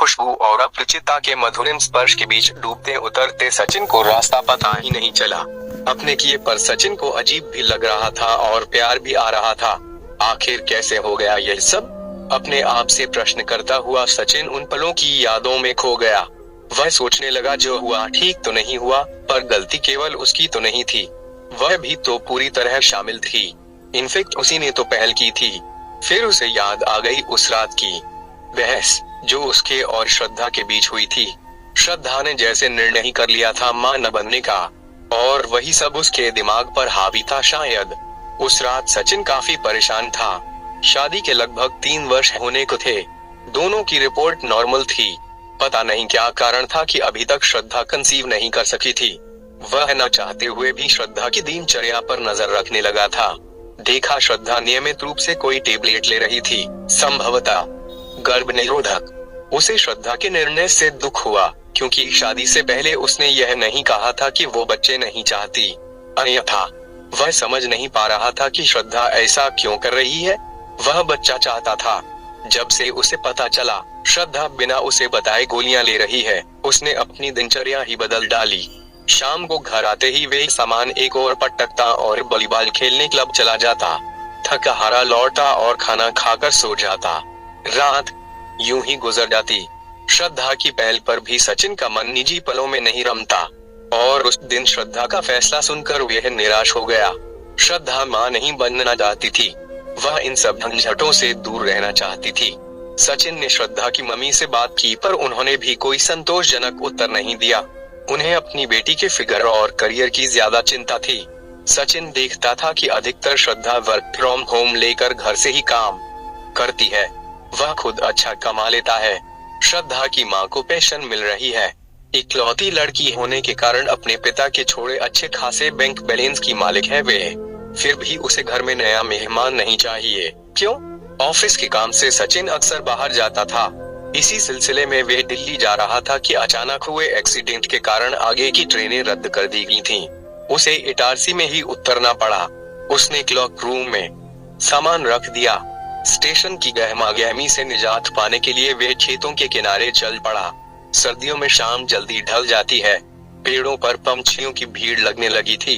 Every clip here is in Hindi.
खुशबू और अपरिचितता के मधुरिम स्पर्श के बीच डूबते उतरते सचिन को रास्ता पता ही नहीं चला। अपने किए पर सचिन को अजीब भी लग रहा था और प्यार भी आ रहा था। आखिर कैसे हो गया यह सब? अपने आप से प्रश्न करता हुआ सचिन उन पलों की यादों में खो गया। वह सोचने लगा जो हुआ ठीक तो नहीं हुआ, पर गलती केवल उसकी तो नहीं थी, वह भी तो पूरी तरह शामिल थी। इनफैक्ट उसी ने तो पहल की थी। फिर उसे याद आ गई उस रात की बहस जो उसके और श्रद्धा के बीच हुई थी। श्रद्धा ने जैसे निर्णय ही कर लिया था मां न बनने का, और वही सब उसके दिमाग पर हावी था शायद। उस रात सचिन काफी परेशान था। शादी के लगभग 3 वर्ष होने को थे। दोनों की रिपोर्ट नॉर्मल थी। पता नहीं क्या कारण था कि अभी तक श्रद्धा कंसीव नहीं कर सकी थी। वह न चाहते हुए भी श्रद्धा की दिनचर्या पर नजर रखने लगा था। देखा श्रद्धा नियमित रूप से कोई टेबलेट ले रही थी, संभवतः गर्भ निरोधक। उसे श्रद्धा के निर्णय से दुख हुआ, क्योंकि शादी से पहले उसने यह नहीं कहा था कि वो बच्चे नहीं चाहती। अन्यथा वह समझ नहीं पा रहा था कि श्रद्धा ऐसा क्यों कर रही है। वह बच्चा चाहता था। जब से उसे पता चला श्रद्धा बिना उसे बताए गोलियां ले रही है, उसने अपनी दिनचर्या ही बदल डाली। शाम को घर आते ही वे सामान एक और पटकता और वॉलीबॉल खेलने क्लब चला जाता। थका हारा लौटता और खाना खाकर सो जाता। रात यूं ही गुजर जाती। श्रद्धा की पहल पर भी सचिन का मन निजी पलों में नहीं रमता, और उस दिन श्रद्धा का फैसला सुनकर वह निराश हो गया। श्रद्धा मां नहीं बनना चाहती थी। वह इन सब झंझटों से दूर रहना चाहती थी। सचिन ने श्रद्धा की मम्मी से बात की, पर उन्होंने भी कोई संतोषजनक उत्तर नहीं दिया। उन्हें अपनी बेटी के फिगर और करियर की ज्यादा चिंता थी। सचिन देखता था कि अधिकतर श्रद्धा वर्क फ्रॉम होम लेकर घर से ही काम करती है। वह खुद अच्छा कमा लेता है। श्रद्धा की मां को पेंशन मिल रही है। इकलौती लड़की होने के कारण अपने पिता के छोड़े अच्छे खासे बैंक बैलेंस की मालिक है वे। फिर भी उसे घर में नया मेहमान नहीं चाहिए। क्यों? ऑफिस के काम से सचिन अक्सर बाहर जाता था। इसी सिलसिले में वे दिल्ली जा रहा था कि अचानक हुए एक्सीडेंट के कारण आगे की ट्रेनें रद्द कर दी गई थीं। उसे इटारसी में ही उतरना पड़ा। उसने क्लॉक रूम में सामान रख दिया। स्टेशन की गहमागहमी से निजात पाने के लिए वे खेतों के किनारे चल पड़ा। सर्दियों में शाम जल्दी ढल जाती है। पेड़ों पर पंछियों की भीड़ लगने लगी थी।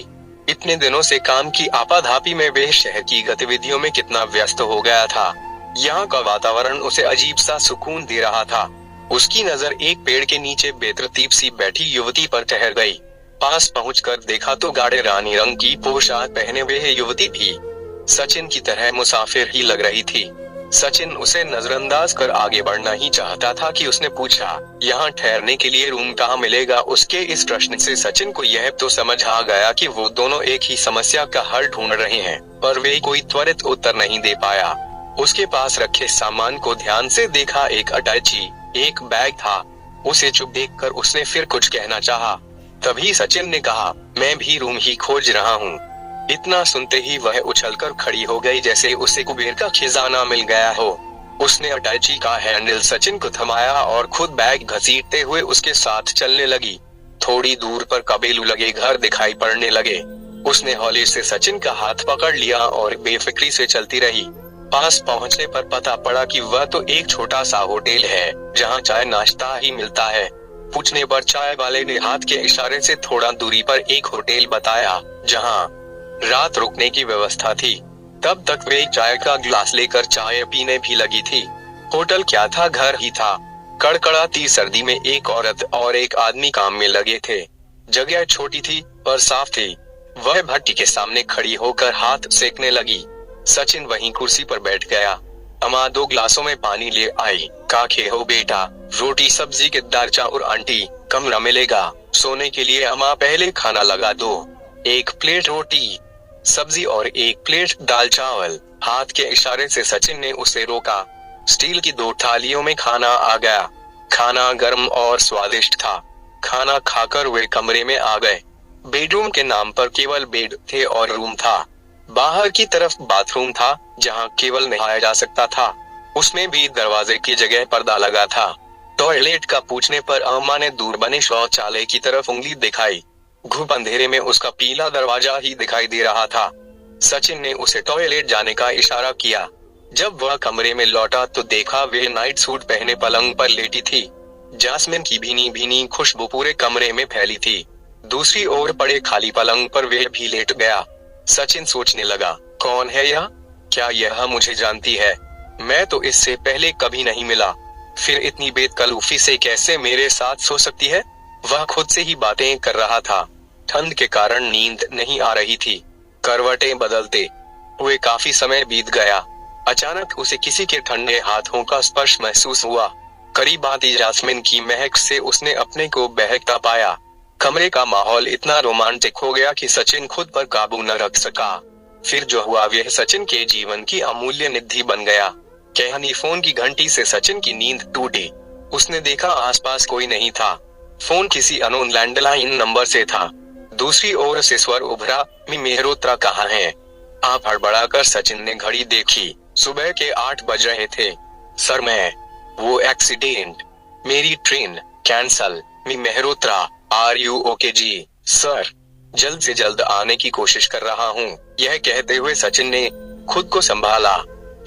इतने दिनों से काम की आपाधापी में वे शहर की गतिविधियों में कितना व्यस्त हो गया था। यहाँ का वातावरण उसे अजीब सा सुकून दे रहा था। उसकी नजर एक पेड़ के नीचे बेतरतीब सी बैठी युवती पर ठहर गई। पास पहुंचकर देखा तो गाढ़े रानी रंग की पोशाक पहने हुए युवती भी सचिन की तरह मुसाफिर ही लग रही थी। सचिन उसे नजरअंदाज कर आगे बढ़ना ही चाहता था कि उसने पूछा, यहाँ ठहरने के लिए रूम कहाँ मिलेगा? उसके इस प्रश्न से सचिन को यह तो समझ आ गया कि वो दोनों एक ही समस्या का हल ढूंढ रहे हैं, पर वे कोई त्वरित उत्तर नहीं दे पाया। उसके पास रखे सामान को ध्यान से देखा। एक अटैची, एक बैग था। उसे चुप देखकर उसने फिर कुछ कहना चाहा। तभी सचिन ने कहा, मैं भी रूम ही खोज रहा हूँ। इतना सुनते ही वह उछलकर खड़ी हो गई, जैसे उसे कुबेर का खजाना मिल गया हो। उसने अटैची का हैंडल सचिन को थमाया और खुद बैग घसीटते हुए उसके साथ चलने लगी। थोड़ी दूर पर कबीलू लगे घर दिखाई पड़ने लगे। उसने हौले से सचिन का हाथ पकड़ लिया और बेफिक्री से चलती रही। पास पहुंचने पर पता पड़ा कि वह तो एक छोटा सा होटल है, जहां चाय नाश्ता ही मिलता है। पूछने पर चाय वाले ने हाथ के इशारे से थोड़ा दूरी पर एक होटल बताया, जहां रात रुकने की व्यवस्था थी। तब तक वे चाय का गिलास लेकर चाय पीने भी लगी थी। होटल क्या था, घर ही था। कड़कड़ाती सर्दी में एक औरत और एक आदमी काम में लगे थे। जगह छोटी थी पर साफ थी। वह भट्टी के सामने खड़ी होकर हाथ सेकने लगी। सचिन वहीं कुर्सी पर बैठ गया। अम्मा 2 गिलासों में पानी ले आई। काखे हो बेटा, रोटी सब्जी के दाल चाउर आंटी, कमरा मिलेगा सोने के लिए अम्मा, पहले खाना लगा दो। 1 प्लेट रोटी सब्जी और 1 प्लेट दाल चावल। हाथ के इशारे से सचिन ने उसे रोका। स्टील की 2 थालियों में खाना आ गया। खाना गर्म और स्वादिष्ट था। खाना खाकर वे कमरे में आ गए। बेडरूम के नाम पर केवल बेड थे और रूम था। बाहर की तरफ बाथरूम था, जहां केवल नहाया जा सकता था। उसमें भी दरवाजे की जगह पर्दा लगा था। टॉयलेट का पूछने पर अम्मा ने दूर बने शौचालय की तरफ उंगली दिखाई। घुप अंधेरे में उसका पीला दरवाजा ही दिखाई दे रहा था। सचिन ने उसे टॉयलेट जाने का इशारा किया। जब वह कमरे में लौटा तो देखा वे नाइट सूट पहने पलंग पर लेटी थी। जास्मिन की भीनी भीनी खुशबू पूरे कमरे में फैली थी। दूसरी ओर पड़े खाली पलंग पर वह भी लेट गया। सचिन सोचने लगा, कौन है यह? क्या यह मुझे जानती है? मैं तो इससे पहले कभी नहीं मिला, फिर इतनी बेतकल्लुफी से कैसे मेरे साथ सो सकती है? वह खुद से ही बातें कर रहा था। ठंड के कारण नींद नहीं आ रही थी। करवटें बदलते हुए काफी समय बीत गया। अचानक उसे किसी के ठंडे हाथों का स्पर्श महसूस हुआ। करीब आती जास्मिन की महक से उसने अपने को बहकता पाया। कमरे का माहौल इतना रोमांटिक हो गया कि सचिन खुद पर काबू न रख सका। फिर जो हुआ वह सचिन के जीवन की अमूल्य निधि बन गया। कहनी फोन की घंटी से सचिन की नींद टूटी। उसने देखा आसपास कोई नहीं था। फोन किसी अननोन लैंडलाइन नंबर से था। दूसरी ओर से स्वर उभरा, मी मेहरोत्रा कहाँ है? आप हड़बड़ाकर सचिन ने घड़ी देखी। सुबह के 8 बज रहे थे। सर वो एक्सीडेंट, मेरी ट्रेन कैंसल। मी Mehrotra, are you okay ji? Sir, जल्द से जल्द आने की कोशिश कर रहा हूँ। यह कहते हुए सचिन ने खुद को संभाला।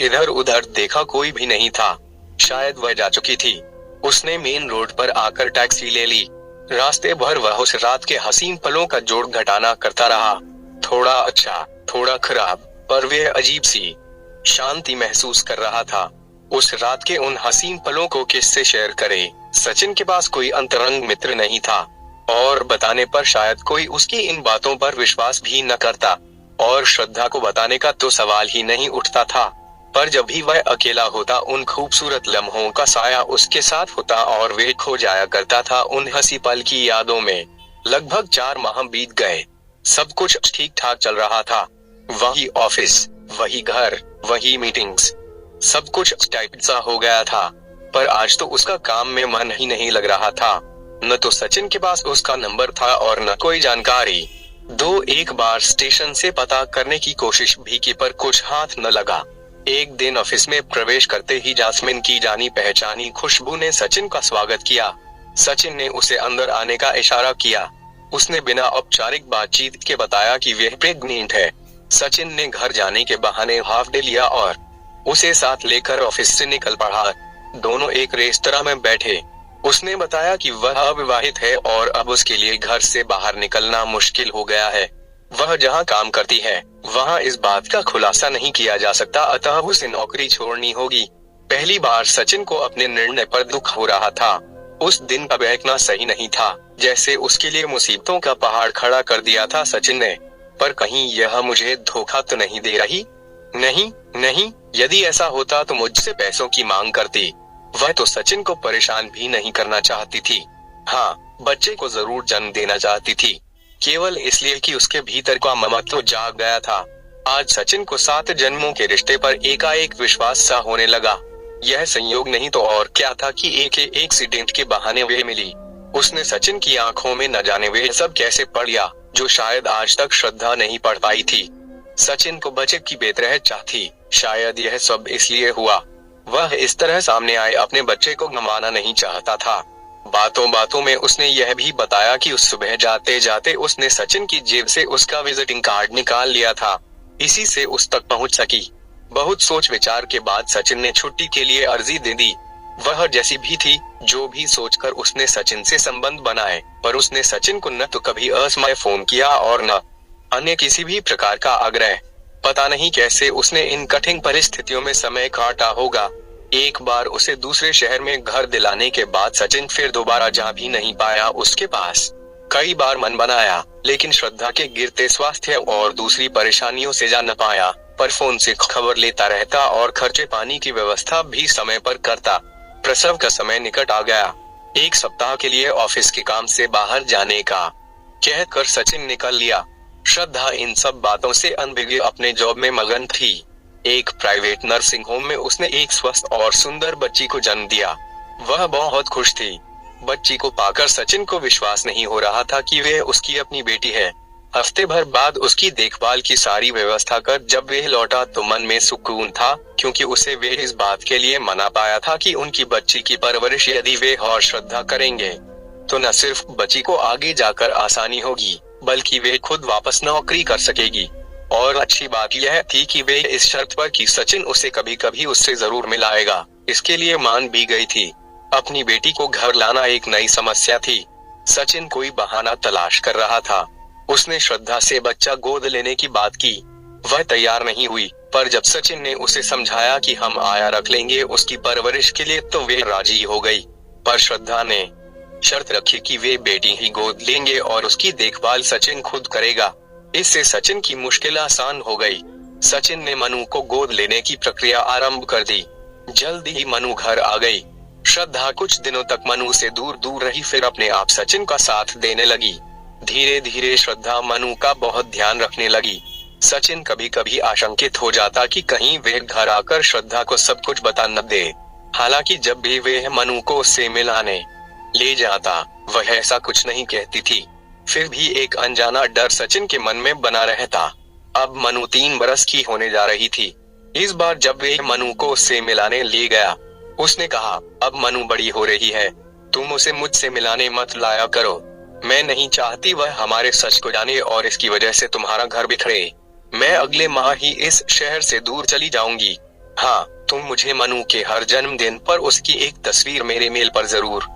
इधर उधर देखा, कोई भी नहीं था। शायद वह जा चुकी थी। उसने मेन रोड पर आकर टैक्सी ले ली। रास्ते भर वह उस रात के हसीन पलों का जोड़ घटाना करता रहा। थोड़ा अच्छा, थोड़ा खराब, पर वह अजीब सी शांति महसूस कर रहा था। उस रात के उन हसीन पलों को किससे शेयर करे? सचिन के पास कोई अंतरंग मित्र नहीं था, और बताने पर शायद कोई उसकी इन बातों पर विश्वास भी न करता, और श्रद्धा को बताने का तो सवाल ही नहीं उठता था। पर जब भी वह अकेला होता, उन खूबसूरत लम्हों का साया उसके साथ होता और वह खो जाया करता था उन हंसी पल की यादों में। लगभग 4 माह बीत गए। सब कुछ ठीक ठाक चल रहा था। वही ऑफिस, वही घर, वही मीटिंग्स, सब कुछ टाइप सा हो गया था। पर आज तो उसका काम में मन ही नहीं लग रहा था। न तो सचिन के पास उसका नंबर था और न कोई जानकारी। एक बार स्टेशन से पता करने की कोशिश भी की, पर कुछ हाथ न लगा। एक दिन ऑफिस में प्रवेश करते ही जास्मिन की जानी पहचानी खुशबू ने सचिन का स्वागत किया। सचिन ने उसे अंदर आने का इशारा किया। उसने बिना औपचारिक बातचीत के बताया कि वह प्रेग्नेंट है। सचिन ने घर जाने के बहाने हाफ डे लिया और उसे साथ लेकर ऑफिस से निकल पड़ा। दोनों एक रेस्तरां में बैठे। उसने बताया कि वह अविवाहित है और अब उसके लिए घर से बाहर निकलना मुश्किल हो गया है। वह जहां काम करती है वहां इस बात का खुलासा नहीं किया जा सकता, अतः उसे नौकरी छोड़नी होगी। पहली बार सचिन को अपने निर्णय पर दुख हो रहा था। उस दिन का बहकना सही नहीं था, जैसे उसके लिए मुसीबतों का पहाड़ खड़ा कर दिया था सचिन ने। पर कहीं यह मुझे धोखा तो नहीं दे रही? नहीं नहीं, यदि ऐसा होता तो मुझसे पैसों की मांग करती। वह तो सचिन को परेशान भी नहीं करना चाहती थी। हाँ, बच्चे को जरूर जन्म देना चाहती थी, केवल इसलिए कि उसके भीतर का ममत्व जाग गया था। आज सचिन को 7 जन्मों के रिश्ते पर एकाएक विश्वास सा होने लगा। यह संयोग नहीं तो और क्या था कि एक एक्सीडेंट के बहाने वे मिली। उसने सचिन की आंखों में न जाने वे सब कैसे पढ़ लिया, जो शायद आज तक श्रद्धा नहीं पढ़ पाई थी। सचिन को बच्चे की बेतरह चाह थी। शायद यह सब इसलिए हुआ। वह इस तरह सामने आए अपने बच्चे को गंवाना नहीं चाहता था। बातों बातों में उसने यह भी बताया कि उस सुबह जाते जाते उसने सचिन की जेब से उसका विजिटिंग कार्ड निकाल लिया था, इसी से उस तक पहुंच सकी। बहुत सोच विचार के बाद सचिन ने छुट्टी के लिए अर्जी दे दी। वह जैसी भी थी, जो भी सोचकर उसने सचिन से संबंध बनाए, पर उसने सचिन को न तो कभी असमय फोन किया और न अन्य किसी भी प्रकार का आग्रह। पता नहीं कैसे उसने इन कठिन परिस्थितियों में समय काटा होगा। एक बार उसे दूसरे शहर में घर दिलाने के बाद सचिन फिर दोबारा जा भी नहीं पाया उसके पास। कई बार मन बनाया, लेकिन श्रद्धा के गिरते स्वास्थ्य और दूसरी परेशानियों से जा न पाया। पर फोन से खबर लेता रहता और खर्चे पानी की व्यवस्था भी समय पर करता। प्रसव का समय निकट आ गया। 1 सप्ताह के लिए ऑफिस के काम से बाहर जाने का कहकर सचिन निकल लिया। श्रद्धा इन सब बातों से अनभिज्ञ अपने जॉब में मगन थी। एक प्राइवेट नर्सिंग होम में उसने एक स्वस्थ और सुंदर बच्ची को जन्म दिया। वह बहुत खुश थी। बच्ची को पाकर सचिन को विश्वास नहीं हो रहा था कि वह उसकी अपनी बेटी है। हफ्ते भर बाद उसकी देखभाल की सारी व्यवस्था कर जब वह लौटा तो मन में सुकून था, क्योंकि उसे वे इस बात के लिए मना पाया था कि उनकी बच्ची की परवरिश यदि वे और श्रद्धा करेंगे तो न सिर्फ बच्ची को आगे जाकर आसानी होगी, बल्कि वे खुद वापस नौकरी कर सकेगी। और अच्छी बात यह थी कि वे इस शर्त पर कि सचिन उसे कभी कभी उससे जरूर मिलाएगा, इसके लिए मान भी गई थी। अपनी बेटी को घर लाना एक नई समस्या थी। सचिन कोई बहाना तलाश कर रहा था। उसने श्रद्धा से बच्चा गोद लेने की बात की। वह तैयार नहीं हुई, पर जब सचिन ने उसे समझाया कि हम आया रख लेंगे उसकी परवरिश के लिए, तो वे राजी हो गई। पर श्रद्धा ने शर्त रखी कि वे बेटी ही गोद लेंगे और उसकी देखभाल सचिन खुद करेगा। इससे सचिन की मुश्किल आसान हो गई। सचिन ने मनु को गोद लेने की प्रक्रिया आरंभ कर दी। जल्दी ही मनु घर आ गई। श्रद्धा कुछ दिनों तक मनु से दूर दूर रही, फिर अपने आप सचिन का साथ देने लगी। धीरे धीरे श्रद्धा मनु का बहुत ध्यान रखने लगी। सचिन कभी कभी आशंकित हो जाता कि कहीं वे घर आकर श्रद्धा को सब कुछ बता न दे। हालांकि जब भी वे मनु को उससे मिलाने ले जाता, वह ऐसा कुछ नहीं कहती थी। फिर भी एक अनजाना डर सचिन के मन में बना रहता। अब मनु 3 बरस की होने जा रही थी। इस बार जब वे मनु को उससे मिलाने ले गया, उसने कहा, अब मनु बड़ी हो रही है, तुम उसे मुझसे मिलाने मत लाया करो। मैं नहीं चाहती वह हमारे सच को जाने और इसकी वजह से तुम्हारा घर बिखरे। मैं अगले माह ही इस शहर से दूर चली जाऊंगी। हाँ, तुम मुझे मनु के हर जन्मदिन पर उसकी एक तस्वीर मेरे मेल पर जरूर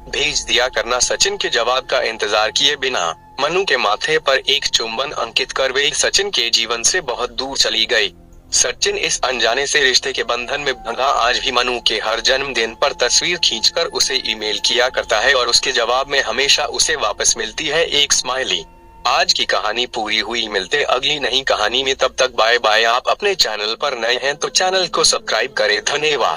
भेज दिया करना। सचिन के जवाब का इंतजार किए बिना मनु के माथे पर एक चुंबन अंकित कर वे सचिन के जीवन से बहुत दूर चली गई। सचिन इस अनजाने से रिश्ते के बंधन में बंधा आज भी मनु के हर जन्मदिन पर तस्वीर खींचकर उसे ईमेल किया करता है और उसके जवाब में हमेशा उसे वापस मिलती है एक स्माइली। आज की कहानी पूरी हुई, मिलते अगली नई कहानी में, तब तक बाय बाय। आप अपने चैनल पर नए हैं तो चैनल को सब्सक्राइब करें। धन्यवाद।